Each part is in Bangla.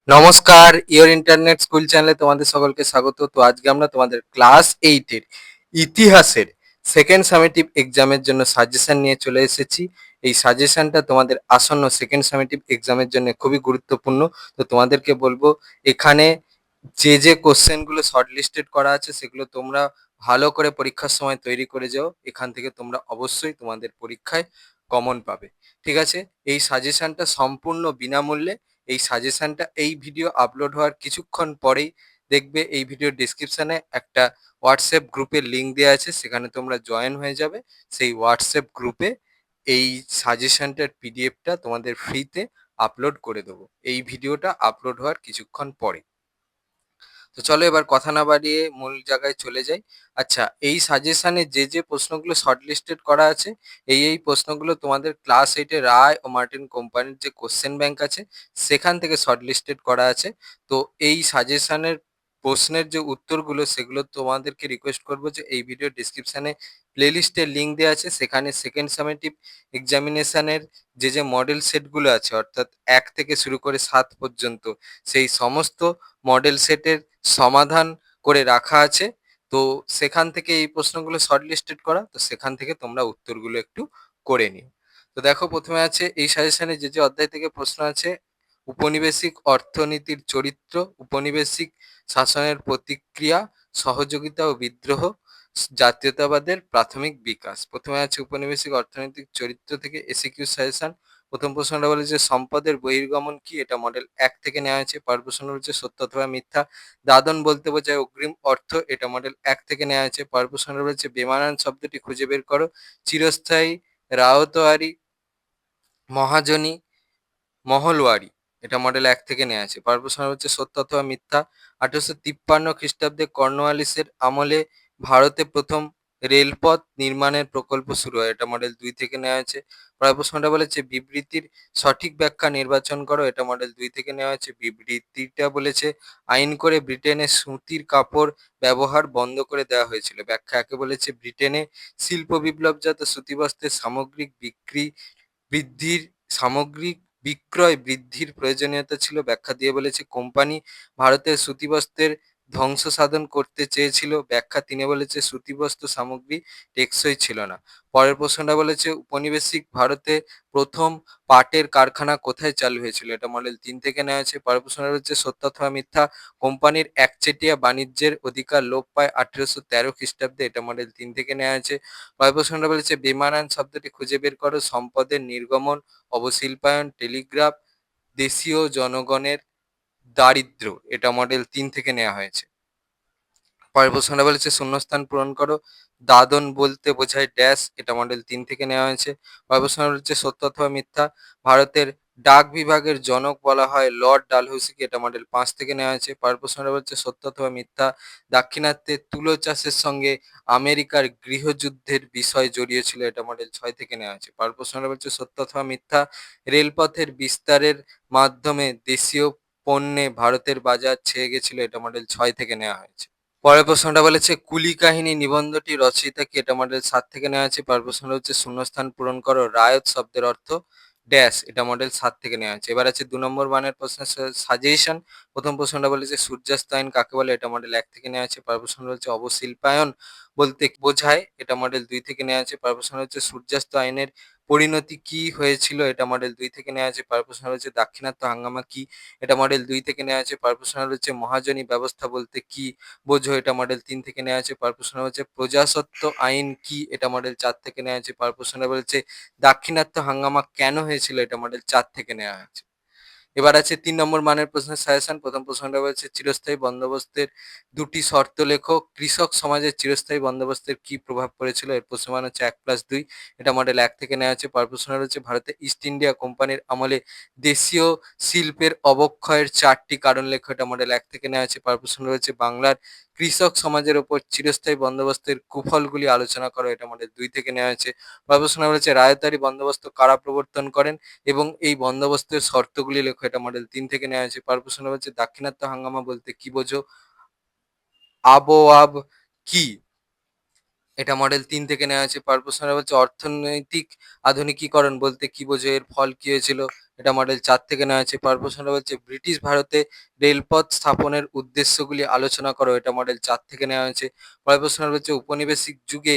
নমস্কার, ইওর ইন্টারনেট স্কুল চ্যানেলে তোমাদের সকলকে স্বাগত। তো আজকে আমরা তোমাদের ক্লাস 8 এর ইতিহাসের সেকেন্ড সামেটিভ এক্সামের জন্য সাজেশন নিয়ে চলে এসেছি। এই সাজেশনটা তোমাদের আসন্ন সেকেন্ড সামেটিভ এক্সামের জন্য খুবই গুরুত্বপূর্ণ। তো তোমাদেরকে বলবো, এখানে যে কোশ্চেনগুলো শর্ট লিস্টেড করা আছে সেগুলো তোমরা ভালো করে পরীক্ষার সময় তৈরি করে যাও। এখান থেকে তোমরা অবশ্যই তোমাদের পরীক্ষায় কমন পাবে। ঠিক আছে? এই সাজেশনটা সম্পূর্ণ বিনামূল্যে। এই সাজেশনটা এই ভিডিও আপলোড হওয়ার কিছুক্ষণ পরেই দেখবে এই ভিডিওর ডিসক্রিপশনে একটা হোয়াটসঅ্যাপ গ্রুপের লিঙ্ক দেওয়া আছে, সেখানে তোমরা জয়েন হয়ে যাবে। সেই হোয়াটসঅ্যাপ গ্রুপে এই সাজেশনটার পিডিএফটা তোমাদের ফ্রিতে আপলোড করে দেবো এই ভিডিওটা আপলোড হওয়ার কিছুক্ষণ পরে। তো চলো এবার কথা না বাড়িয়ে মূল জায়গায় চলে যাই। আচ্ছা, এই সাজেশনে যে প্রশ্নগুলো শর্ট লিস্টেড করা আছে, এই প্রশ্নগুলো তোমাদের ক্লাস 8 রায় ও মার্টিন কোম্পানির যে কোশ্চেন ব্যাংক আছে সেখান থেকে শর্ট লিস্টেড করা আছে। তো এই সাজেশনের প্রশ্নের যে উত্তরগুলো সেগুলো তোমাদেরকে রিকোয়েস্ট করবো যে এই ভিডিও ডিসক্রিপশনে প্লেলিস্টের লিঙ্ক দেওয়া আছে, সেখানে সেকেন্ড সামেটিভ এক্সামিনেশনের যে মডেল সেটগুলো আছে, অর্থাৎ 1 থেকে শুরু করে 7 পর্যন্ত সেই সমস্ত মডেল সেটের সমাধান করে রাখা আছে। তো সেখান থেকে এই প্রশ্নগুলো শর্ট লিস্টেড করা, তো সেখান থেকে তোমরা উত্তরগুলো একটু করে নিও। তো দেখো, প্রথমে আছে এই সাজেশনে যে অধ্যায় থেকে প্রশ্ন আছে: উপনিবেশিক অর্থনীতির চরিত্র, উপনিবেশিক শাসনের প্রতিক্রিয়া, সহযোগিতা ও বিদ্রোহ, জাতীয়তাবাদের প্রাথমিক বিকাশ। প্রথমে আছে উপনিবেশিক অর্থনৈতিক চরিত্র থেকে এসিকিউ সাজেশন। প্রথম প্রশ্নটা বলে যে সম্পদের বহির্গমন কি, এটা মডেল 1 থেকে নেওয়া হয়েছে। পরের প্রশ্ন হচ্ছে সত্য অথবা মিথ্যা দাদন বলতে বোঝায় অগ্রিম অর্থ, এটা মডেল 1 থেকে নেওয়া হয়েছে। পরের প্রশ্নটা রয়েছে বেমানান শব্দটি খুঁজে বের করো। চিরস্থায়ী, রায়তওয়ারি, মহাজনী, মহলওয়ারি, এটা মডেল 1 থেকে নেওয়া আছে। পরের প্রশ্ন হচ্ছে সত্য অথবা মিথ্যা 1853 খ্রিস্টাব্দে কর্নওয়ালিসের আমলে ভারতে প্রথম রেলপথ নির্মাণের প্রকল্প শুরু হয়, এটা মডেল 2 থেকে নেওয়া হয়েছে। পরের প্রশ্নটা বলেছে বিবৃতির সঠিক ব্যাখ্যা নির্বাচন করো, এটা মডেল 2 থেকে নেওয়া হয়েছে। বিবৃতিটা বলেছে আইন করে ব্রিটেনে সুতির কাপড় ব্যবহার বন্ধ করে দেওয়া হয়েছিল। ব্যাখ্যা একে বলেছে ব্রিটেনে শিল্প বিপ্লবজাত সুতিবস্ত্রের সামগ্রিক বিক্রি বৃদ্ধির সামগ্রিক বিক্রয় বৃদ্ধির প্রয়োজনীয়তা ছিল। ব্যাখ্যা দিয়ে বলেছে কোম্পানি ভারতের সুতিবস্ত্রের ধ্বংস সাধন করতে চেয়েছিল। ব্যাখ্যা 3 বলেছে সুতিবস্ত্র সামগ্রী টেকসই ছিল না। পরের প্রশ্নটা বলেছে উপনিবেশিক ভারতে প্রথম পাটের কারখানা কোথায় চালু হয়েছিল, এটা মডেল 3 থেকে নেওয়া হয়েছে। পরের প্রশ্নটা হচ্ছে সত্য অথবা মিথ্যা কোম্পানির একচেটিয়া বাণিজ্যের অধিকার লোপ পায় 1813 খ্রিস্টাব্দে, এটা মডেল 3 থেকে নেওয়া হয়েছে। পরের প্রশ্নটা বলেছে বেমানান শব্দটি খুঁজে বের করো। সম্পদের নির্গমন, অবশিল্পায়ন, টেলিগ্রাফ, দেশীয় জনগণের দারিদ্র্য, এটা মডেল 3 থেকে নেওয়া হয়েছে। পরের প্রশ্নটা বলেছে শূন্যস্থান পূরণ করো। দাদন বলতে বোঝায় ড্যাশ, এটা মডেল 3 থেকে নেওয়া হয়েছে। পরের প্রশ্নটা হচ্ছে সত্য অথবা মিথ্যা ভারতের ডাক বিভাগের জনক বলা হয় লর্ড ডালহৌসিকে, এটা মডেল 5 থেকে নেওয়া হয়েছে। পরের প্রশ্নটা বলছে সত্য অথবা মিথ্যা দাক্ষিণাত্যে তুলো চাষের সঙ্গে আমেরিকার গৃহযুদ্ধের বিষয় জড়িয়ে ছিল, এটা মডেল 6 থেকে নেওয়া হয়েছে। পরের প্রশ্নটা বলছে সত্য অথবা মিথ্যা রেলপথের বিস্তারের মাধ্যমে দেশীয় পণ্যে ভারতের বাজার ছেয়ে গেছিল, এটা মডেল 6 থেকে নেওয়া হয়েছে। পরের প্রশ্নটা বলেছে কুলি কাহিনী নিবন্ধটি রচয়িতা কি, এটা মডেল 7 থেকে নেওয়া আছে। পরের প্রশ্নটা হচ্ছে শূন্যস্থান পূরণ করো। রায়ত শব্দের অর্থ ড্যাশ, এটা মডেল 7 থেকে নেওয়া আছে। এবার আছে 2 নম্বর মানের প্রশ্নের সাজেশন। প্রথম প্রশ্নটা বলেছে সূর্যাস্ত আইন কাকে বলে, এটা মডেল 1 থেকে নেওয়া আছে। পরের প্রশ্নটা হচ্ছে অবশিল্পায়ন বলতে কি বোঝায়, এটা মডেল 2 থেকে নেওয়া আছে। পরের প্রশ্নটা হচ্ছে সূর্যাস্ত আইনের পরিণতি কি হয়েছিল, এটা মডেল 2 থেকে নেওয়া আছে। পরের প্রশ্নটা হচ্ছে দাক্ষিণাত্য হাঙ্গামা কি, এটা মডেল 2 থেকে নেওয়া আছে। পরের প্রশ্নটা হচ্ছে মহাজনী ব্যবস্থা বলতে কি বোঝো, এটা মডেল 3 থেকে নেওয়া আছে। পরের প্রশ্ন হচ্ছে প্রজাস্বত্ব আইন কি, এটা মডেল 4 থেকে নেওয়া আছে। পরের প্রশ্নটা বলেছে দাক্ষিণাত্য হাঙ্গামা কেন হয়েছিল, এটা মডেল 4 থেকে নেওয়া হয়েছে। এবার আছে 3 নম্বর মানের প্রশ্নের সাজেশন। প্রথম প্রশ্নটা বলেছে চিরস্থায়ী বন্দোবস্তের দুটি শর্ত লেখো। কৃষক সমাজের চিরস্থায়ী বন্দোবস্তের কি প্রভাব পড়েছিল, এর প্রশ্নমান হচ্ছে 1+2, এটা মডেল 1 থেকে নেওয়া আছে। পরের প্রশ্নটা হচ্ছে ভারতে ইস্ট ইন্ডিয়া কোম্পানির আমলে দেশীয় শিল্পের অবক্ষয়ের 4টি কারণ লেখো, এটা মডেল 1 থেকে নেওয়া আছে। পরের প্রশ্ন রয়েছে বাংলার কৃষক সমাজের ওপর চিরস্থায়ী বন্দোবস্তের কুফলগুলি আলোচনা করো, এটা মডেল 2 থেকে নেওয়া হয়েছে। পরের প্রশ্ন রয়েছে রায়তারি বন্দোবস্ত কারা প্রবর্তন করেন এবং এই বন্দোবস্তের শর্তগুলি লেখো, এটা মডেল 3 থেকে নেওয়া হয়েছে। পরের প্রশ্ন হচ্ছে দাক্ষিণাত্য হাঙ্গামা বলতে কি বোঝো, আবওয়াব কি, এটা মডেল 3 থেকে নেওয়া হয়েছে। পরের প্রশ্নটা হচ্ছে অর্থনৈতিক আধুনিকীকরণ বলতে কি বোঝো, এর ফল কি হয়েছিল, এটা মডেল 4 থেকে নেওয়া হয়েছে। পরের প্রশ্নটা বলছে ব্রিটিশ ভারতে রেলপথ স্থাপনের উদ্দেশ্যগুলি আলোচনা করো। এটা মডেল 4 থেকে নেওয়া হয়েছে। পরের প্রশ্নটা বলছে উপনিবেশিক যুগে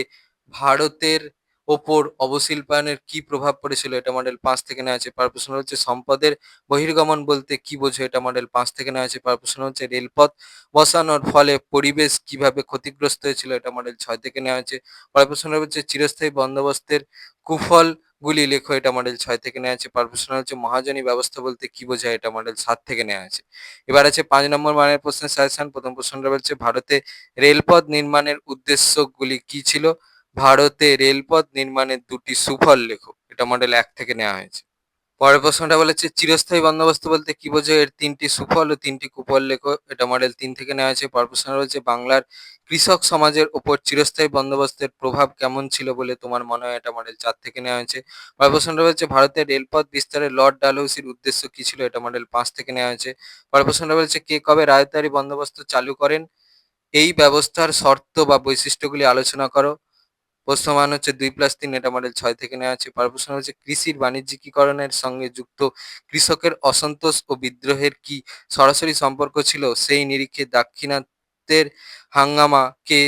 ভারতের ওপর অবশিল্পায়নের কি প্রভাব পড়েছিল? এটা মডেল 5 থেকে নেওয়া হয়েছে। পরের প্রশ্ন হচ্ছে সম্পদের বহির্গমন বলতে কি বোঝো? এটা মডেল 5 থেকে নেওয়া হয়েছে। পরের প্রশ্ন হচ্ছে রেলপথ বসানোর ফলে পরিবেশ কিভাবে ক্ষতিগ্রস্ত হয়েছিল? এটা মডেল 6 থেকে নেওয়া হয়েছে। পরের প্রশ্নটা হচ্ছে চিরস্থায়ী বন্দোবস্তের কুফলগুলি লেখো। এটা মডেল 6 থেকে নেওয়া আছে। পরের প্রশ্ন হচ্ছে মহাজনী ব্যবস্থা বলতে কি বোঝায়? এটা মডেল 7 থেকে নেওয়া আছে। এবার আছে 5 নম্বর মানের প্রশ্নের সাজেশন। প্রথম প্রশ্নটা বলছে ভারতে রেলপথ নির্মাণের উদ্দেশ্যগুলি কি ছিল? ভারতে রেলপথ নির্মাণের 2টি সুফল লেখো। এটা মডেল 1 থেকে নেওয়া হয়েছে। পরের প্রশ্নটা বলেছে চিরস্থায়ী বন্দোবস্ত বলতে কি বোঝো? এর 3টি সুফল ও 3টি কুফল লেখো। এটা মডেল 3 থেকে নেওয়া হয়েছে। পরের প্রশ্নটা বলছে বাংলার কৃষক সমাজের উপর চিরস্থায়ী বন্দোবস্তের প্রভাব কেমন ছিল বলে তোমার মনে হয়? এটা মডেল 4 থেকে নেওয়া হয়েছে। পরের প্রশ্নটা বলছে ভারতের রেলপথ বিস্তারে লর্ড ডালহৌসির উদ্দেশ্য কি ছিল? এটা মডেল 5 থেকে নেওয়া হয়েছে। পরের প্রশ্নটা বলছে কে কবে রায়তদারি বন্দোবস্ত চালু করেন? এই ব্যবস্থার শর্ত বা বৈশিষ্ট্যগুলি আলোচনা করো। প্রশ্ন মান হচ্ছে 2+3। এটা মডেল 6 থেকে নেওয়া আছে। পরের প্রশ্ন হচ্ছে কৃষির বাণিজ্যিকীকরণের সঙ্গে যুক্ত কৃষকের অসন্তোষ ও বিদ্রোহের কি সরাসরি সম্পর্ক ছিল? সেই নিরিখে দাক্ষিণাত্যের হাঙ্গামাকে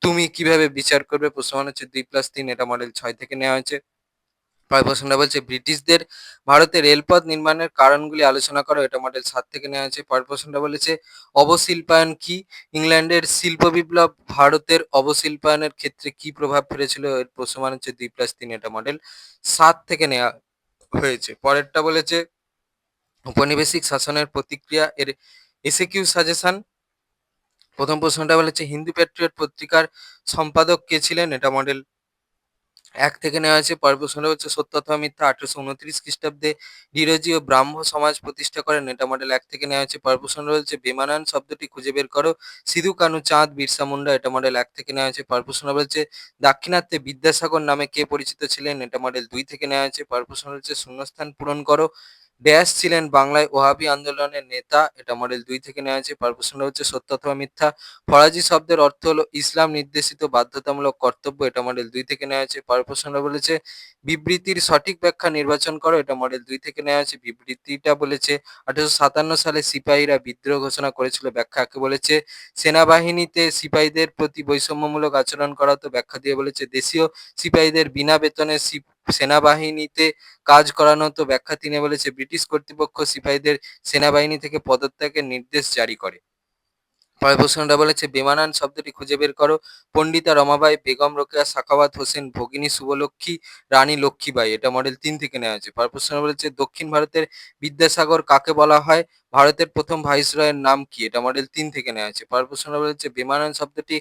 তুমি কিভাবে বিচার করবে? প্রশ্ন মান হচ্ছে 2+3। এটা মডেল 6 থেকে নেওয়া হয়েছে। পরের প্রশ্নটা বলছে ব্রিটিশদের ভারতে রেলপথ নির্মাণের কারণগুলি আলোচনা করো। এটা মডেল 7 থেকে নেওয়া হয়েছে। পরের প্রশ্নটা বলেছে অবশিল্পায়ন কি? ইংল্যান্ডের শিল্প বিপ্লব ভারতের অবশিল্পায়নের ক্ষেত্রে কি প্রভাব ফেলেছিল? এর প্রশ্ন মান হচ্ছে 2+3। এটা মডেল 7 থেকে নেওয়া হয়েছে। পরেরটা বলেছে ঔপনিবেশিক শাসনের প্রতিক্রিয়া এর এসএকিউ সাজেশন। প্রথম প্রশ্নটা বলেছে হিন্দু প্যাট্রিয়ট পত্রিকার সম্পাদক কে ছিলেন? এটা মডেল 1 থেকে নেওয়া হয়েছে। পরের প্রশ্নটা হচ্ছে সত্য অথবা মিথ্যা 1829 খ্রিস্টাব্দে ডিরোজি ও ব্রাহ্ম সমাজ প্রতিষ্ঠা করেন। এটা মডেল 1 থেকে নেওয়া হয়েছে। পরের প্রশ্নটা হচ্ছে বেমানান শব্দটি খুঁজে বের করো। সিধু কানু চাঁদ বিরসা মুন্ডা। এটা মডেল 1 থেকে নেওয়া হয়েছে। পরের প্রশ্ন বলছে দাক্ষিণাত্যে বিদ্যাসাগর নামে কে পরিচিত ছিলেন? এটা মডেল 2 থেকে নেওয়া হয়েছে। পরের প্রশ্ন হচ্ছে শূন্যস্থান পূরণ করো। ড্যাশ ছিলেন বাংলায় ওহাবি আন্দোলনের নেতা। এটা মডেল 2 থেকে নেওয়া হয়েছে। পরের প্রশ্নটা হচ্ছে সত্য অথবা মিথ্যা ফরাজি শব্দের অর্থ হলো ইসলাম নির্দেশিত বাধ্যতামূলক কর্তব্য। এটা মডেল 2 থেকে নেওয়া হয়েছে। পরের প্রশ্নটা বলেছে বিবৃতির সঠিক ব্যাখ্যা নির্বাচন করো। এটা মডেল 2 থেকে নেওয়া হয়েছে। বিবৃতিটা বলেছে 1857 সালে সিপাহীরা বিদ্রোহ ঘোষণা করেছিল। ব্যাখ্যা একে বলেছে সেনাবাহিনীতে সিপাহীদের প্রতি বৈষম্যমূলক আচরণ করা হতো। ব্যাখ্যা দিয়ে বলেছে দেশীয় সিপাহীদের বিনা বেতনে সেনাবাহিনীতে কাজ করানো হতো। ব্যাখ্যা 3 বলেছে ব্রিটিশ কর্তৃপক্ষ সিপাহীদের সেনাবাহিনী থেকে পদত্যাগের নির্দেশ জারি করে। পরের প্রশ্নটা বলেছে বেমানান শব্দটি খুঁজে বের করো। পণ্ডিতা রমাবাই, বেগম রোকেয়া সাখাওয়াত হোসেন, ভগিনী শুভলক্ষ্মী, রানী লক্ষ্মীবাঈ। এটা মডেল 3 থেকে নেওয়া হয়েছে। পরের প্রশ্ন বলেছে দক্ষিণ ভারতের বিদ্যাসাগর কাকে বলা হয়? ভারতের প্রথম ভাইসরয়ের নাম কি? এটা মডেল 3 থেকে নেওয়া হয়েছে। পরের প্রশ্ন বলেছে বেমানান শব্দটি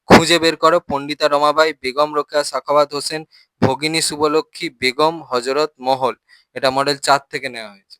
খুঁজে বের করো। পণ্ডিতা রমাবাই, বেগম রোকেয়া সাখাওয়াত হোসেন, ভগিনী শুভলক্ষ্মী, বেগম হজরত মহল। এটা মডেল 4 থেকে নেওয়া হয়েছে।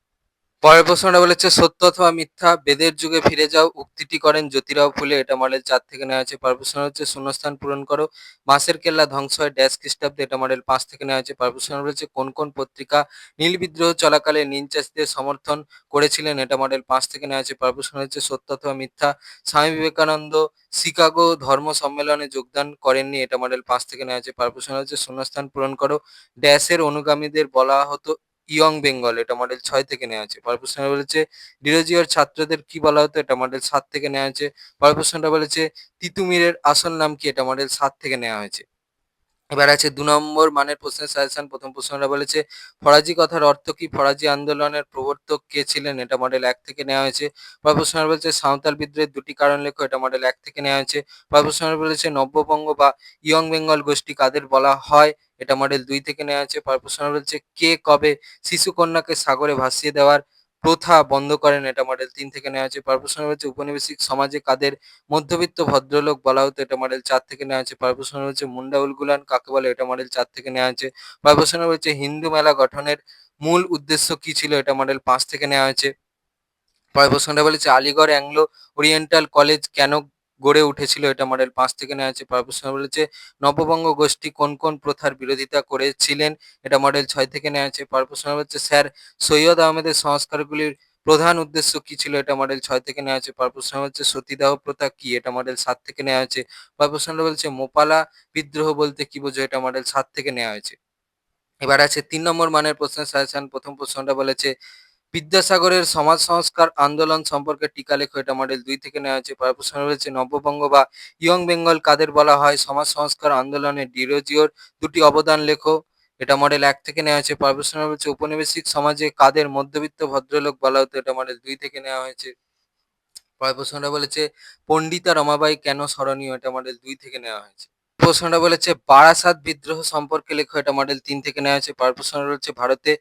পরের প্রশ্নটা বলেছে সত্য অথবা মিথ্যা বেদের যুগে ফিরে যাও উক্তিটি করেন জ্যোতিরাও ফুলে। এটা মডেল 4 থেকে নেওয়া হয়েছে। পরের প্রশ্ন হচ্ছে শূন্যস্থান পূরণ করো। বাঁশের কেল্লা ধ্বংস হয় ড্যাশ খ্রিস্টাব্দে। এটা মডেল 5 থেকে নেওয়া হয়েছে। পরের প্রশ্ন বলেছে কোন কোন পত্রিকা নীল বিদ্রোহ চলাকালে নীল চাষীদের সমর্থন করেছিলেন? এটা মডেল 5 থেকে নেওয়া হয়েছে। পরের প্রশ্ন হচ্ছে সত্য অথবা মিথ্যা স্বামী বিবেকানন্দ শিকাগো ধর্ম সম্মেলনে যোগদান করেননি। এটা মডেল 5 থেকে নেওয়া হয়েছে। পরের প্রশ্ন হচ্ছে শূন্যস্থান পূরণ করো। ড্যাশের অনুগামীদের বলা হতো ইয়ং বেঙ্গল। এটা মডেল 6 থেকে নেওয়া আছে। পরের প্রশ্নটা বলেছে ডিরোজিওর ছাত্রদের কি বলা হতো? এটা মডেল 7 থেকে নেওয়া হয়েছে। পরের প্রশ্নটা বলেছে তিতুমিরের আসল নাম কি? এটা মডেল 7 থেকে নেওয়া হয়েছে। এবার আছে 2 নম্বর মানের প্রশ্নের সাজেশন। প্রথম প্রশ্নটা বলেছে ফরাজি কথার অর্থ কি? ফরাজি আন্দোলনের প্রবর্তক কে ছিলেন? এটা মডেল 1 থেকে নেওয়া হয়েছে। পরের প্রশ্নটা বলেছে সাঁওতাল বিদ্রোহের 2টি কারণ লেখো। এটা মডেল 1 থেকে নেওয়া হয়েছে। পরের প্রশ্নটা বলেছে নব্যবঙ্গ বা ইয়ং বেঙ্গল গোষ্ঠী কাদের বলা হয়? এটা মডেল 2 থেকে নেওয়া হয়েছে। পরের প্রশ্নটা বলেছে কে কবে শিশুকন্যাকে সাগরে ভাসিয়ে দেওয়ার প্রথা বন্ধ করেন? এটা মডেল 3 থেকে নেওয়া হয়েছে। পরের প্রশ্নটা বলেছে উপনিবেশিক সমাজে কাদের মধ্যবিত্ত ভদ্রলোক বলা হতো? এটা মডেল 4 থেকে নেওয়া হয়েছে। পরের প্রশ্ন হচ্ছে মুন্ডা উলগুলান কাকে বলে? এটা মডেল 4 থেকে নেওয়া হয়েছে। পরের প্রশ্ন হচ্ছে হিন্দু মেলা গঠনের মূল উদ্দেশ্য কি ছিল? এটা মডেল 5 থেকে নেওয়া হয়েছে। পরের প্রশ্নটা বলেছে আলিগড় অ্যাংলো ওরিয়েন্টাল কলেজ কেন গড়ে উঠেছিল? এটা মডেল 5 থেকে নেওয়া হয়েছে। পরের প্রশ্ন বলেছে নববঙ্গ গোষ্ঠী কোন কোন প্রথার বিরোধিতা করেছিলেন? এটা মডেল 6 থেকে নেওয়া হয়েছে। পরের প্রশ্ন হচ্ছে স্যার সৈয়দ আহমেদের সংস্কারগুলির প্রধান উদ্দেশ্য কি ছিল? এটা মডেল 6 থেকে নেওয়া হয়েছে। পরের প্রশ্ন হচ্ছে সতীদাহ প্রথা কি? এটা মডেল 7 থেকে নেওয়া হয়েছে। পরের প্রশ্নটা বলছে মোপালা বিদ্রোহ বলতে কি বোঝো? এটা মডেল 7 থেকে নেওয়া হয়েছে। এবার আছে ৩ নম্বর মানের প্রশ্নের সাজেশন। প্রথম প্রশ্নটা বলেছে, বিদ্যাসাগরের সমাজ সংস্কার আন্দোলন সম্পর্কে টিকা লেখো। এটা মডেল ২ থেকে নেওয়া হয়েছে। পরের প্রশ্ন রয়েছে, নব্যবঙ্গ বা ইয়ং বেঙ্গল কাদের বলা হয়? সমাজ সংস্কার আন্দোলনে ডিরোজিওর ২টি অবদান লেখো। এটা মডেল ১ থেকে নেওয়া হয়েছে। পরের প্রশ্ন রয়েছে, ঔপনিবেশিক সমাজে কাদের মধ্যবিত্ত ভদ্রলোক বলা হতো? এটা মডেল ২ থেকে নেওয়া হয়েছে। পরের প্রশ্নটা বলেছে, পণ্ডিতা রমাবাঈ কেন স্মরণীয়? এটা মডেল ২ থেকে নেওয়া হয়েছে। প্রশ্নটা বলেছে, বারাসাত বিদ্রোহ সম্পর্কে লেখো। এটা মডেল ৩ থেকে নেওয়া হয়েছে। পরের প্রশ্নটা রয়েছে, ভারতে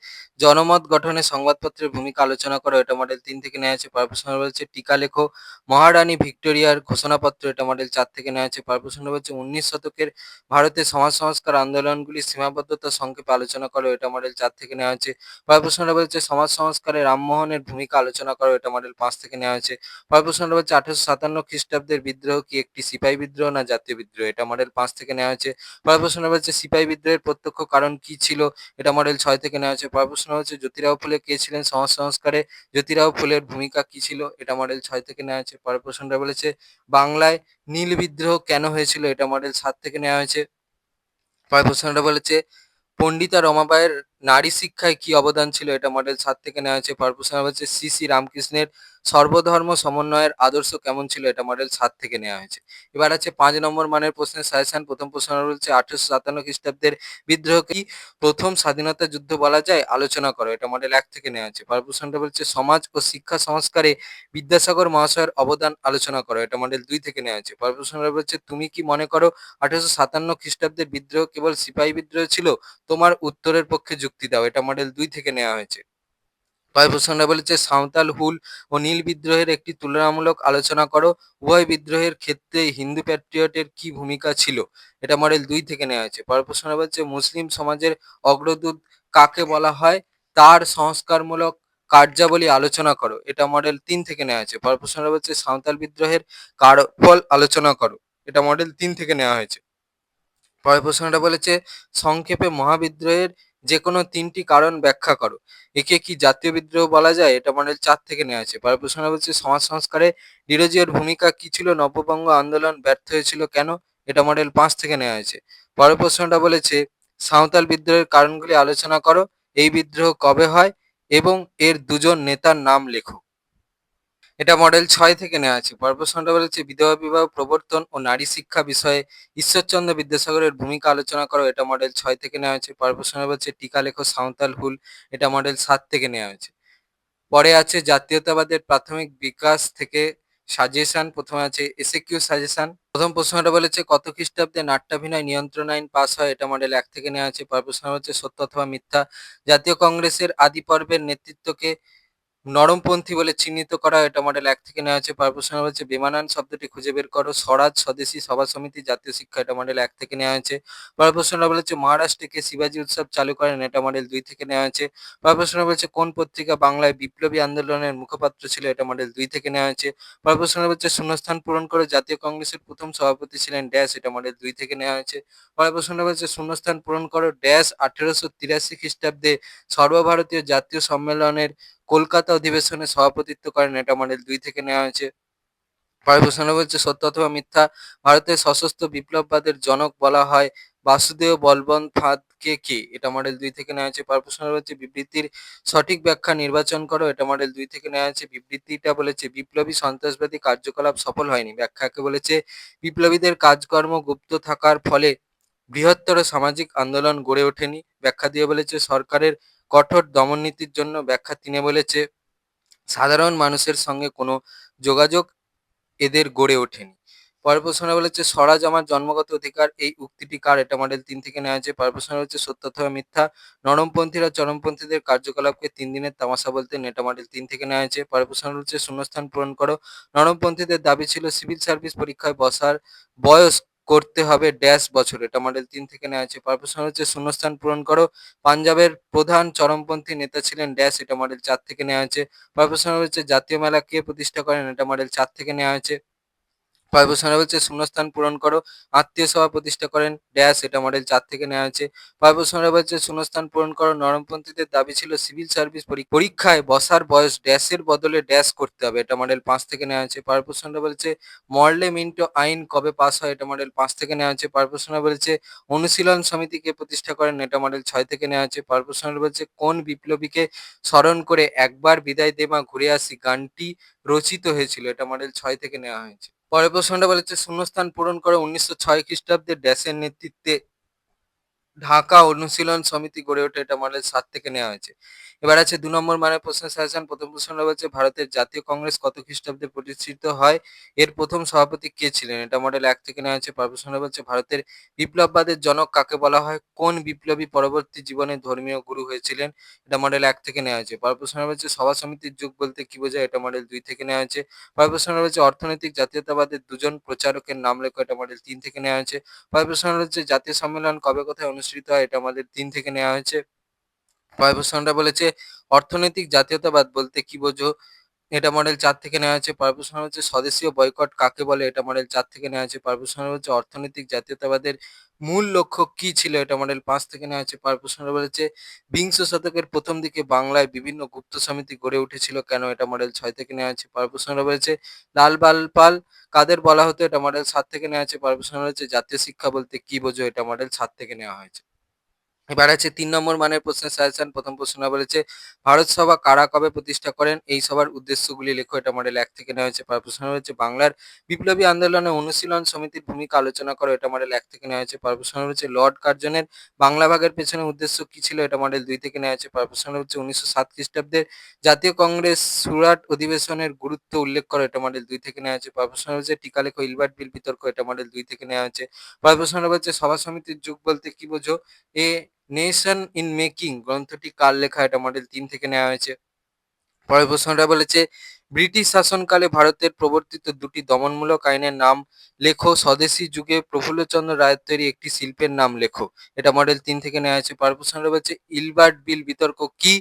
জনমত গঠনে সংবাদপত্রের ভূমিকা আলোচনা করো। এটা মডেল 3 থেকে নেওয়া হয়েছে। পরের প্রশ্নটা বলেছে, টিকা লেখো মহারানী ভিক্টোরিয়ার ঘোষণাপত্র। এটা মডেল 4 থেকে নেওয়া হয়েছে। পরের প্রশ্নটা বলছে, 19 শতকের ভারতে সমাজ সংস্কার আন্দোলনগুলির সীমাবদ্ধতা সংক্ষেপে আলোচনা করো। এটা মডেল 4 থেকে নেওয়া হয়েছে। পরের প্রশ্নটা বলছে, সমাজ সংস্কারে রামমোহনের ভূমিকা আলোচনা করো। এটা মডেল 5 থেকে নেওয়া হয়েছে। পরের প্রশ্নটা হচ্ছে, 1857 খ্রিস্টাব্দের বিদ্রোহ কি একটি সিপাহী বিদ্রোহ না জাতীয় বিদ্রোহ? এটা মডেল 5 থেকে নেওয়া হয়েছে। পরের প্রশ্নটা বলছে, সিপাহী বিদ্রোহের প্রত্যক্ষ কারণ কি ছিল? এটা মডেল 6 থেকে নেওয়া হয়েছে। পরের প্রশ্ন হচ্ছে, জ্যোতিরাও ফুলে কে ছিলেন? সমাজ সংস্কারে জ্যোতিরাও ফুলের ভূমিকা কি ছিল? এটা মডেল 6 থেকে নেওয়া হয়েছে। পরের প্রশ্নটা বলেছে, বাংলায় নীল বিদ্রোহ কেন হয়েছিল? এটা মডেল 7 থেকে নেওয়া হয়েছে। পরের প্রশ্নটা বলেছে, পণ্ডিতা রমাবাঈয়ের নারী শিক্ষায় কি অবদান ছিল? এটা মডেল 7 থেকে নেওয়া হয়েছে। পরের প্রশ্ন হচ্ছে, শ্রী শ্রী রামকৃষ্ণের সর্বধর্ম সমন্বয়ের আদর্শ কেমন ছিল? এটা মডেল 7 থেকে নেওয়া হয়েছে। এবার আছে 5 নম্বর মানের প্রশ্নের সাজেশন। প্রথম প্রশ্ন বলছে, 1857 খ্রিস্টাব্দের বিদ্রোহকে কি প্রথম স্বাধীনতা যুদ্ধ বলা যায়? আলোচনা করো। এটা মডেল 1 থেকে নেওয়া হয়েছে। পরের প্রশ্নটা বলছে, সমাজ ও শিক্ষা সংস্কারে বিদ্যাসাগর মহাশয়ের অবদান আলোচনা করো। এটা মডেল 2 থেকে নেওয়া হয়েছে। পরের প্রশ্নটা বলছে, তুমি কি মনে করো 1857 খ্রিস্টাব্দের বিদ্রোহ কেবল সিপাহী বিদ্রোহ ছিল? তোমার উত্তরের পক্ষে যুক্তি দাও। এটা মডেল 2 থেকে নেওয়া হয়েছে। পরের প্রশ্নটা বলেছে, সাঁওতাল, হুল ও নীল বিদ্রোহের একটি তুলনামূলক আলোচনা করো। উভয় বিদ্রোহের ক্ষেত্রে হিন্দু প্যাট্রিয়টের কি ভূমিকা ছিল? এটা মডেল 2 থেকে নেওয়া হয়েছে। পরের প্রশ্নটা বলছে, মুসলিম সমাজের অগ্রদূত কাকে বলা হয়? তার সংস্কারমূলক কার্যাবলী আলোচনা করো। এটা মডেল 3 থেকে নেওয়া হয়েছে। পরের প্রশ্নটা বলছে, সাঁওতাল বিদ্রোহের কারফল আলোচনা করো। এটা মডেল 3 থেকে নেওয়া হয়েছে। পরের প্রশ্নটা বলেছে, সংক্ষেপে মহাবিদ্রোহের যে কোনো 3টি কারণ ব্যাখ্যা করো। একে কি জাতীয় বিদ্রোহ বলা যায়? এটা মডেল 4 থেকে নেওয়া হয়েছে। পরের প্রশ্নটা বলছে, সমাজ সংস্কারে ডিরোজিওর ভূমিকা কি ছিল? নব্যবঙ্গ আন্দোলন ব্যর্থ হয়েছিল কেন? এটা মডেল 5 থেকে নেওয়া হয়েছে। পরের প্রশ্নটা বলেছে, সাঁওতাল বিদ্রোহের কারণগুলি আলোচনা করো। এই বিদ্রোহ কবে হয় এবং এর দুজন নেতার নাম লেখো। এটা মডেল 6 থেকে নেওয়া আছে। পরের প্রশ্নটা বলেছে, বিধবা বিবাহ প্রবর্তন ও নারী শিক্ষা বিষয়ে ঈশ্বরচন্দ্র বিদ্যাসাগরের ভূমিকা আলোচনা করো। এটা মডেল 6 থেকে নেওয়া হয়েছে। পরের প্রশ্নটা বলছে, টিকা লেখো সাঁওতাল হুল। এটা মডেল 7 থেকে নেওয়া হয়েছে। পরে আছে জাতীয়তাবাদের প্রাথমিক বিকাশ থেকে সাজেশন। প্রথমে আছে এসএকিউ সাজেশন। প্রথম প্রশ্নটা বলেছে, কত খ্রিস্টাব্দে নাট্যাভিনয় নিয়ন্ত্রণ আইন পাস হয়? এটা মডেল 1 থেকে নেওয়া আছে। পরের প্রশ্ন হচ্ছে, সত্য অথবা মিথ্যা, জাতীয় কংগ্রেসের আদি পর্বের নেতৃত্বকে নরমপন্থী বলে চিহ্নিত করা হয়? এটা মডেল 1 থেকে নেওয়া হয়েছে। পরের প্রশ্ন হচ্ছে, বেমানান শব্দটি খুঁজে বের করো। স্বরাজ, স্বদেশী, সভা সমিতি, জাতীয় শিক্ষা। এটা মডেল 1 থেকে নেওয়া হয়েছে। পরের প্রশ্নটা বলেছে, মহারাষ্ট্রে কে শিবাজী উৎসব চালু করেন? এটা মডেল 2 থেকে নেওয়া হয়েছে। পরের প্রশ্ন বলছে, কোন পত্রিকা বাংলায় বিপ্লবী আন্দোলনের মুখপাত্র ছিল? এটা মডেল 2 থেকে নেওয়া হয়েছে। পরের প্রশ্ন বলছে, শূন্যস্থান পূরণ করে জাতীয় কংগ্রেসের প্রথম সভাপতি ছিলেন ড্যাশ। এটা মডেল 2 থেকে নেওয়া হয়েছে। পরের প্রশ্নটা বলছে, শূন্যস্থান পূরণ করো ড্যাশ 1883 খ্রিস্টাব্দে সর্বভারতীয় জাতীয় সম্মেলনের কলকাতা অধিবেশনে সভাপতিত্ব করেন। এটা মডেল 2 থেকে নেওয়া হয়েছে। পরের প্রশ্নটা বলছে, সত্য অথবা মিথ্যা, ভারতের সশস্ত্র বিপ্লববাদের জনক বলা হয় বাসুদেব বলবন্ত ফাঁদকে কে? এটা মডেল 2 থেকে নেওয়া হয়েছে। পরের প্রশ্নটা বলছে, বিবৃতির সঠিক ব্যাখ্যা নির্বাচন করো। এটা মডেল 2 থেকে নেওয়া হয়েছে। বিবৃতিটা বলেছে, বিপ্লবী সন্ত্রাসবাদী কার্যকলাপ সফল হয়নি। ব্যাখ্যাকে বলেছে, বিপ্লবীদের কাজকর্ম গুপ্ত থাকার ফলে বৃহত্তর সামাজিক আন্দোলন গড়ে ওঠেনি। ব্যাখ্যা দিয়ে বলেছে, সরকারের কঠোর দমননীতির জন্য। ব্যাখ্যা 3 বলেছে, সাধারণ মানুষের সঙ্গে কোনো যোগাযোগ এদের গড়ে ওঠেনি। পরের প্রশ্নে বলেছে, স্বরাজ আমার জন্মগত অধিকার এই উক্তিটি কার? এটা মডেল 3 থেকে নেওয়া হয়েছে। পরের প্রশ্ন হচ্ছে, সত্য অথবা মিথ্যা, নরমপন্থীরা চরমপন্থীদের কার্যকলাপকে 3 দিনের তামাশা বলতেন। এটা মডেল 3 থেকে নেওয়া হয়েছে। পরের প্রশ্ন হচ্ছে, শূন্যস্থান পূরণ করো। নরমপন্থীদের দাবি ছিল সিভিল সার্ভিস পরীক্ষায় বসার বয়স করতে হবে ড্যাশ বছর। এটা মডেল 3 থেকে নেওয়া হয়েছে। পরের প্রশ্ন হচ্ছে, শূন্যস্থান পূরণ করো। পাঞ্জাবের প্রধান চরমপন্থী নেতা ছিলেন ড্যাশ। এটা মডেল 4 থেকে নেওয়া হয়েছে। পরের প্রশ্ন হচ্ছে, জাতীয় মেলা কে প্রতিষ্ঠা করেন? এটা মডেল 4 থেকে নেওয়া হয়েছে। পরের প্রশ্নটা বলছে শূন্যস্থান পূরণ করো। আত্মীয় সভা প্রতিষ্ঠা করেন ড্যাশ, এটা মডেল 4 থেকে নেওয়া হয়েছে। পরের প্রশ্নটা বলছে শূন্যস্থান পূরণ করো। নরমপন্থীদের দাবি ছিল সিভিল সার্ভিস পরীক্ষায় বসার বয়স ড্যাশের বদলে ড্যাশ করতে হবে, এটা মডেল 5 থেকে নেওয়া হয়েছে। পরের প্রশ্নটা বলছে মরলে মিন্টো আইন কবে পাস হয়, এটা মডেল 5 থেকে নেওয়া হয়েছে। পরের প্রশ্নটা বলছে অনুশীলন সমিতিকে প্রতিষ্ঠা করেন, এটা মডেল 6 থেকে নেওয়া হয়েছে। পরের প্রশ্নটা বলছে কোন বিপ্লবীকে স্মরণ করে একবার বিদায় দে মা ঘুরে আসি গানটি রচিত হয়েছিল, এটা মডেল 6 থেকে নেওয়া হয়েছে। পরের প্রশ্নটা বলেছে শূন্যস্থান পূরণ করে 1906 খ্রিস্টাব্দে ড্যাশের নেতৃত্বে ঢাকা অনুশীলন সমিতি গড়ে ওঠে, এটা মডেল 7 থেকে নেওয়া হয়েছে। এবার আছে 2 নম্বর মানের প্রশ্নের সাজেশন। প্রথম প্রশ্নটা বলছে ভারতের জাতীয় কংগ্রেস কত খ্রিস্টাব্দে প্রতিষ্ঠিত হয়, এর প্রথম সভাপতি কে ছিলেন, এটা মডেল 1 থেকে নেওয়া হয়েছে। পরের প্রশ্নটা বলছে ভারতের বিপ্লববাদের জনক কাকে বলা হয়, কোন বিপ্লবী পরবর্তী জীবনে ধর্মীয় গুরু হয়েছিলেন, এটা মডেল 1 থেকে নেওয়া হয়েছে। পরের প্রশ্নটা বলছে সভা সমিতির যুগ বলতে কি বোঝায়, এটা মডেল 2 থেকে নেওয়া হয়েছে। পরের প্রশ্নটা বলছে অর্থনৈতিক জাতীয়তাবাদের দুজন প্রচারকের নাম লেখো, এটা মডেল 3 থেকে নেওয়া হয়েছে। পরের প্রশ্নটা হচ্ছে জাতীয় সম্মেলন কবে কোথায় অনুষ্ঠিত হয়, এটা আমাদের 3 থেকে নেওয়া হয়েছে। পরের প্রশ্নটা বলেছে অর্থনৈতিক জাতীয়তাবাদ বলতে কি বোঝো, এটা মডেল 4 থেকে নেওয়া হয়েছে। পরের প্রশ্নটা হচ্ছে স্বদেশীয় বয়কট কাকে বলে, এটা মডেল 4 থেকে নেওয়া হয়েছে। পরের প্রশ্নটা হচ্ছে অর্থনৈতিক জাতীয়তাবাদের মূল লক্ষ্য কি ছিল, এটা মডেল 5 থেকে নেওয়া হয়েছে। পরের প্রশ্নটা বলেছে বিংশ শতকের প্রথম দিকে বাংলায় বিভিন্ন গুপ্ত সমিতি গড়ে উঠেছিল কেন, এটা মডেল 6 থেকে নেওয়া হয়েছে। পরের প্রশ্নটা বলেছে লাল বাল পাল কাদের বলা হতো, এটা মডেল 7 থেকে নেওয়া হয়েছে। পরের প্রশ্নটা হচ্ছে জাতীয় শিক্ষা বলতে কি বোঝো, এটা মডেল 7 থেকে নেওয়া হয়েছে। এবার আছে 3 নম্বর মানের প্রশ্নের সাজেশন। প্রথম প্রশ্নটা বলেছে ভারত সভা কারা কবে প্রতিষ্ঠা করেন, এই সভার উদ্দেশ্যগুলি লেখো, এটা মডেল 1 থেকে নেওয়া হয়েছে। পরের প্রশ্নটা হচ্ছে বাংলার বিপ্লবী আন্দোলনে অনুশীলন সমিতির ভূমিকা আলোচনা করো, এটা মডেল 1 থেকে নেওয়া হয়েছে। পরের প্রশ্নটা হচ্ছে লর্ড কার্জনের বাংলা ভাগের পেছনে উদ্দেশ্য কি ছিল, এটা মডেল 2 থেকে নেওয়া হয়েছে। পরের প্রশ্নটা হচ্ছে 1907 খ্রিস্টাব্দের জাতীয় কংগ্রেস সুরাট অধিবেশনের গুরুত্ব উল্লেখ করো, এটা মডেল 2 থেকে নেওয়া হয়েছে। পরের প্রশ্নটা হচ্ছে টিকা লেখো ইলবার্ট বিল বিতর্ক, এটা মডেল 2 থেকে নেওয়া হয়েছে। পরের প্রশ্নটা হচ্ছে সভা সমিতির যুগ বলতে কি বোঝো, এ নেশন ইন মেকিং গ্রন্থটি কার লেখা, এটা মডেল 3 থেকে নেওয়া হয়েছে। পরের প্রশ্নটা বলেছে ব্রিটিশ শাসনকালে ভারতের প্রবর্তিত দুটি দমনমূলক আইনের নাম লেখো, স্বদেশী যুগে প্রফুল্লচন্দ্র রায়ের তৈরি একটি শিল্পের নাম লেখো, এটা মডেল 3 থেকে নেওয়া হয়েছে। পরের প্রশ্নটা বলছে ইলবার্ট বিল বিতর্ক কি,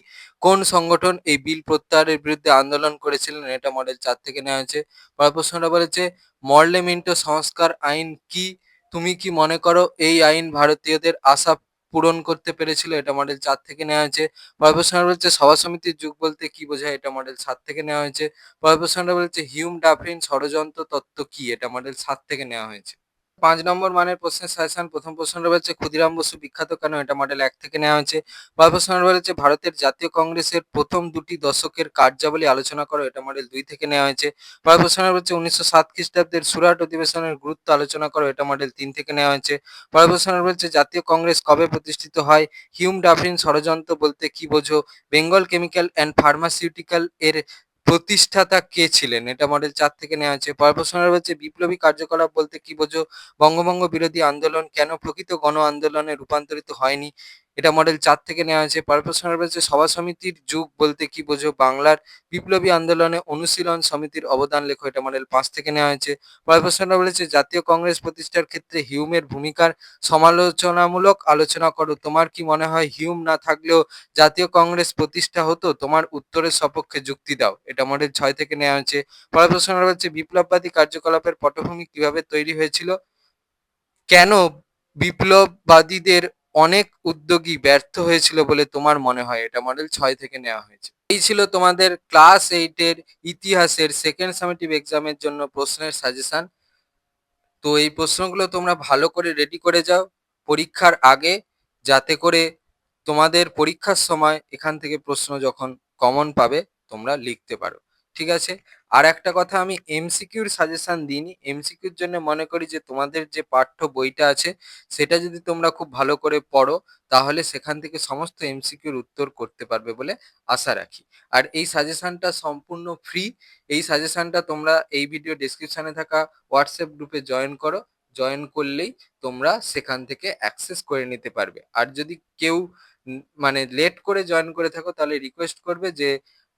কোন সংগঠন এই বিল প্রত্যাহারের বিরুদ্ধে আন্দোলন করেছিলেন, এটা মডেল 4 থেকে নেওয়া হয়েছে। পরের প্রশ্নটা বলেছে মরলে মিন্টো সংস্কার আইন কি, তুমি কি মনে করো এই আইন ভারতীয়দের আশা পূরণ করতে পেরেছিল, এটা মডেল 4 থেকে নেওয়া হয়েছে। পরের প্রশ্নটা বলছে সভা সমিতির যুগ বলতে কি বোঝায়, এটা মডেল 7 থেকে নেওয়া হয়েছে। পরের প্রশ্নটা বলছে হিউম ডাফরিন ষড়যন্ত্র তত্ত্ব কি, এটা মডেল 7 থেকে নেওয়া হয়েছে। 5 নম্বর মানের প্রশ্নের সাজেশন। প্রথম প্রশ্নটা বলছে ক্ষুদিরাম বসু বিখ্যাত কেন, এটা মডেল 1 থেকে নেওয়া হয়েছে। পরের প্রশ্নটা বলেছে ভারতের জাতীয় কংগ্রেসের প্রথম দুটি দশকের কার্যাবলী আলোচনা করো, এটা মডেল 2 থেকে নেওয়া হয়েছে। পরের প্রশ্নটা বলছে 1907 খ্রিস্টাব্দের সুরাট অধিবেশনের গুরুত্ব আলোচনা করো, এটা মডেল 3 থেকে নেওয়া হয়েছে। পরের প্রশ্নটা বলছে জাতীয় কংগ্রেস কবে প্রতিষ্ঠিত হয়, হিউম ডাফরিন ষড়যন্ত্র বলতে কি বোঝো, বেঙ্গল কেমিক্যাল অ্যান্ড ফার্মাসিউটিক্যাল এর প্রতিষ্ঠাতা কে ছিলেন, এটা মডেল 4 থেকে নেওয়া হয়েছে। পরের প্রশ্নটা বলছে বিপ্লবী কার্যকলাপ বলতে কি বোঝো, বঙ্গভঙ্গ বিরোধী আন্দোলন কেন প্রকৃত গণ আন্দোলনে রূপান্তরিত হয়নি, এটা মডেল 4 থেকে নেওয়া হয়েছে। পরের প্রশ্নটা বলছে সভা সমিতির যুগ বলতে কি বোঝো, বাংলার বিপ্লবী আন্দোলনে অনুশীলন সমিতির অবদান লেখো, এটা মডেল 5 থেকে নেওয়া হয়েছে। পরের প্রশ্নটা বলেছে জাতীয় কংগ্রেস প্রতিষ্ঠার ক্ষেত্রে হিউমের ভূমিকার সমালোচনামূলক আলোচনা করো, তোমার কি মনে হয় হিউম না থাকলেও জাতীয় কংগ্রেস প্রতিষ্ঠা হতো, তোমার উত্তরের সপক্ষে যুক্তি দাও, এটা মডেল 6 থেকে নেওয়া হয়েছে। পরের প্রশ্নটা হচ্ছে বিপ্লববাদী কার্যকলাপের পটভূমি কিভাবে তৈরি হয়েছিল, কেন বিপ্লববাদীদের অনেক উদ্যোগী ব্যর্থ হয়েছিল বলে তোমার মনে হয়, এটা মডেল 6 থেকে নেওয়া হয়েছে। এই ছিল তোমাদের ক্লাস 8 এর ইতিহাসের সেকেন্ড সামেটিভ এক্সামের জন্য প্রশ্নের সাজেশন। তো এই প্রশ্নগুলো তোমরা ভালো করে রেডি করে যাও পরীক্ষার আগে, যাতে করে তোমাদের পরীক্ষার সময় এখান থেকে প্রশ্ন যখন কমন পাবে তোমরা লিখতে পারো। ঠিক আছে? আর একটা কথা, আমি এমসিকিউর সাজেশন দিইনি। এমসিকিউর জন্য মনে করি যে তোমাদের যে পাঠ্য বইটা আছে সেটা যদি তোমরা খুব ভালো করে পড়ো তাহলে সেখান থেকে সমস্ত এমসিকিউর উত্তর করতে পারবে বলে আশা রাখি। আর এই সাজেশনটা সম্পূর্ণ ফ্রি। এই সাজেশনটা তোমরা এই ভিডিও ডেসক্রিপশনে থাকা হোয়াটসঅ্যাপ গ্রুপে জয়েন করো। জয়েন করলেই তোমরা সেখান থেকে অ্যাক্সেস করে নিতে পারবে। আর যদি কেউ মানে লেট করে জয়েন করে থাকো তাহলে রিকোয়েস্ট করবে যে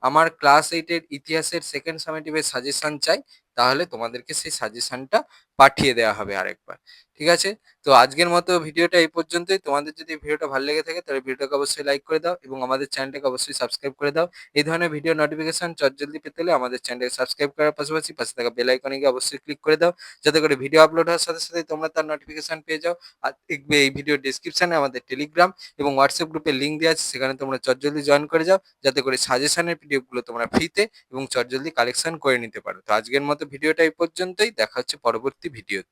আমার ক্লাস 8 এর ইতিহাসের সেকেন্ড সামেটিভের সাজেশন চাই, তাহলে তোমাদেরকে সেই সাজেশনটা পাঠিয়ে দেওয়া হবে আরেকবার। ঠিক আছে? তো আজকের মতো ভিডিওটা এই পর্যন্তই। তোমাদের যদি ভিডিওটা ভালো লেগে থাকে তাহলে ভিডিওটাকে অবশ্যই লাইক করে দাও এবং আমাদের চ্যানেলটাকে অবশ্যই সাবস্ক্রাইব করে দাও। এই ধরনের ভিডিও নোটিফিকেশন চটজলদি পেতে হলে আমাদের চ্যানেলটাকে সাবস্ক্রাইব করার পাশাপাশি পাশে থাকা বেল আইকনে গিয়ে অবশ্যই ক্লিক করে দাও, যাতে করে ভিডিও আপলোড হওয়ার সাথে সাথে তোমরা তার নোটিফিকেশন পেয়ে যাও। আর দেখবে এই ভিডিও ডেসক্রিপশনে আমাদের টেলিগ্রাম এবং হোয়াটসঅ্যাপ গ্রুপের লিঙ্ক দেওয়া আছে, সেখানে তোমরা চটজলদি জয়েন করে যাও, যাতে করে সাজেশনের পিডিএফগুলো তোমরা ফ্রিতে এবং চটজলদি কালেকশন করে নিতে পারো। তো আজকের মতো ভিডিওটা এই পর্যন্তই। দেখা হচ্ছে পরবর্তী ভিডিওতে।